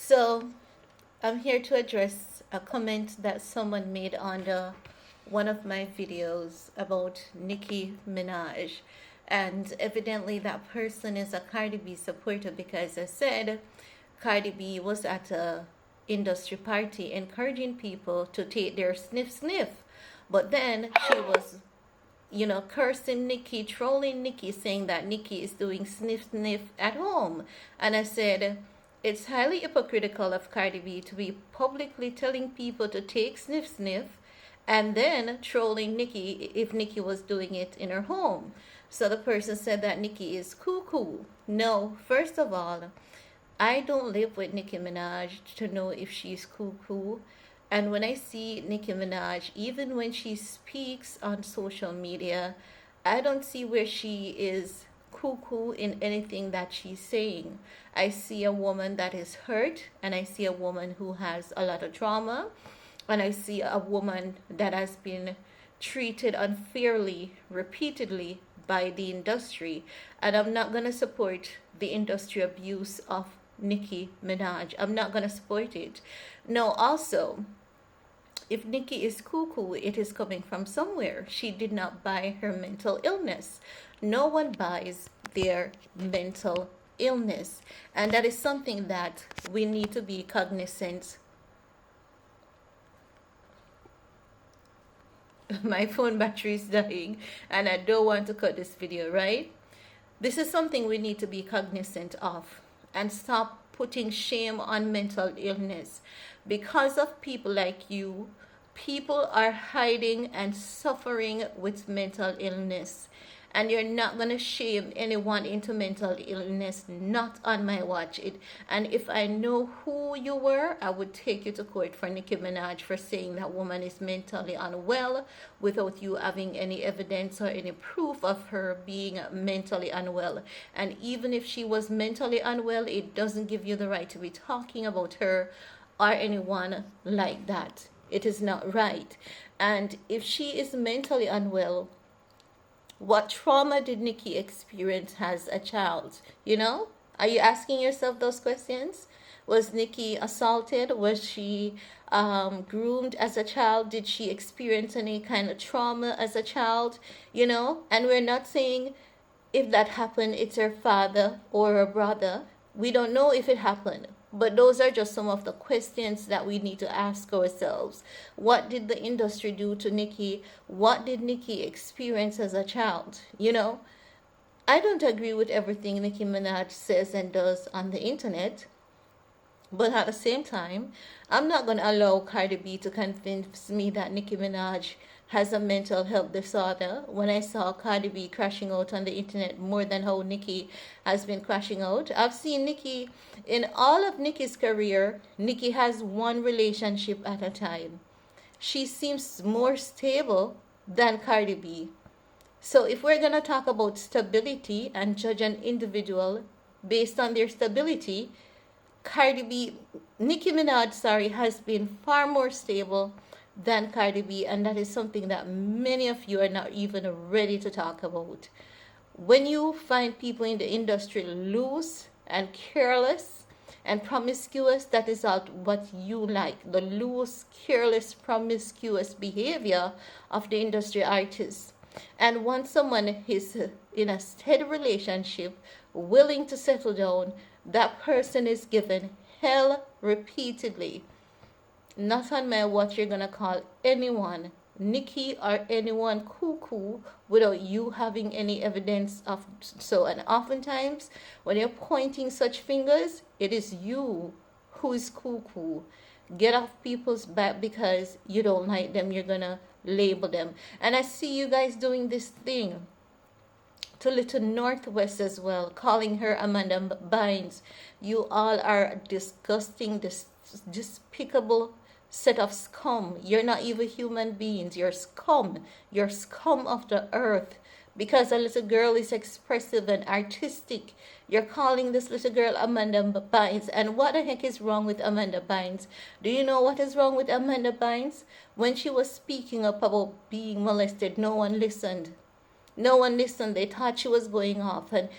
So I'm here to address a comment that someone made on one of my videos about Nicki Minaj. And evidently that person is a Cardi B supporter because I said Cardi B was at a industry party encouraging people to take their sniff sniff. But then she was cursing Nicki, trolling Nicki, saying that Nicki is doing sniff sniff at home. And I said, it's highly hypocritical of Cardi B to be publicly telling people to take sniff sniff and then trolling Nicki if Nicki was doing it in her home. So the person said that Nicki is cuckoo. No, first of all, I don't live with Nicki Minaj to know if she's cuckoo. And when I see Nicki Minaj, even when she speaks on social media, I don't see where she is cuckoo in anything that she's saying. I see a woman that is hurt, and I see a woman who has a lot of trauma, and I see a woman that has been treated unfairly repeatedly by the industry. And I'm not going to support the industry abuse of Nicki Minaj. I'm not going to support it. No, also, if Nicki is cuckoo, it is coming from somewhere. She did not buy her mental illness. No one buys their mental illness. And that is something that we need to be cognizant. My phone battery is dying and I don't want to cut this video, right? This is something we need to be cognizant of and stop putting shame on mental illness. Because of people like you, people are hiding and suffering with mental illness. And you're not going to shame anyone into mental illness, not on my watch. And if I know who you were, I would take you to court for Nicki Minaj for saying that woman is mentally unwell without you having any evidence or any proof of her being mentally unwell. And even if she was mentally unwell, it doesn't give you the right to be talking about her or anyone like that. It is not right. And if she is mentally unwell, what trauma did Nicki experience as a child? Are you asking yourself those questions? Was Nicki assaulted? Was she groomed as a child? Did she experience any kind of trauma as a child? And we're not saying if that happened, it's her father or her brother. We don't know if it happened. But those are just some of the questions that we need to ask ourselves. What did the industry do to Nicki? What did Nicki experience as a child? I don't agree with everything Nicki Minaj says and does on the internet. But at the same time, I'm not going to allow Cardi B to convince me that Nicki Minaj has a mental health disorder when I saw Cardi B crashing out on the internet more than how Nicki has been crashing out. I've seen Nicki, in all of Nicki's career, Nicki has one relationship at a time. She seems more stable than Cardi B. So if we're going to talk about stability and judge an individual based on their stability, Nicki Minaj, has been far more stable than Cardi B, and that is something that many of you are not even ready to talk about. When you find people in the industry loose and careless and promiscuous, that is not what you like. The loose, careless, promiscuous behavior of the industry artists. And once someone is in a steady relationship, willing to settle down, that person is given hell repeatedly. Not on my watch you're going to call anyone Nicki or anyone cuckoo without you having any evidence of so. And oftentimes when you're pointing such fingers, it is you who is cuckoo. Get off people's back because you don't like them. You're going to label them. And I see you guys doing this thing to Little Northwest as well, calling her Amanda Bynes. You all are disgusting, despicable set of scum. You're not even human beings. You're scum. You're scum of the earth. Because a little girl is expressive and artistic, you're calling this little girl Amanda Bynes. And what the heck is wrong with Amanda Bynes? Do you know what is wrong with Amanda Bynes? When she was speaking up about being molested, no one listened. No one listened. They thought she was going off. And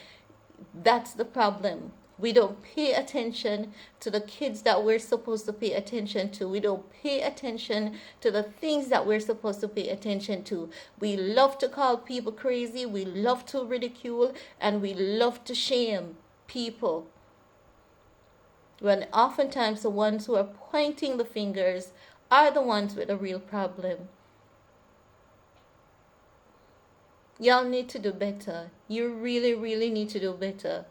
that's the problem. We don't pay attention to the kids that we're supposed to pay attention to. We don't pay attention to the things that we're supposed to pay attention to. We love to call people crazy. We love to ridicule, and we love to shame people. When oftentimes the ones who are pointing the fingers are the ones with a real problem. Y'all need to do better. You really, really need to do better.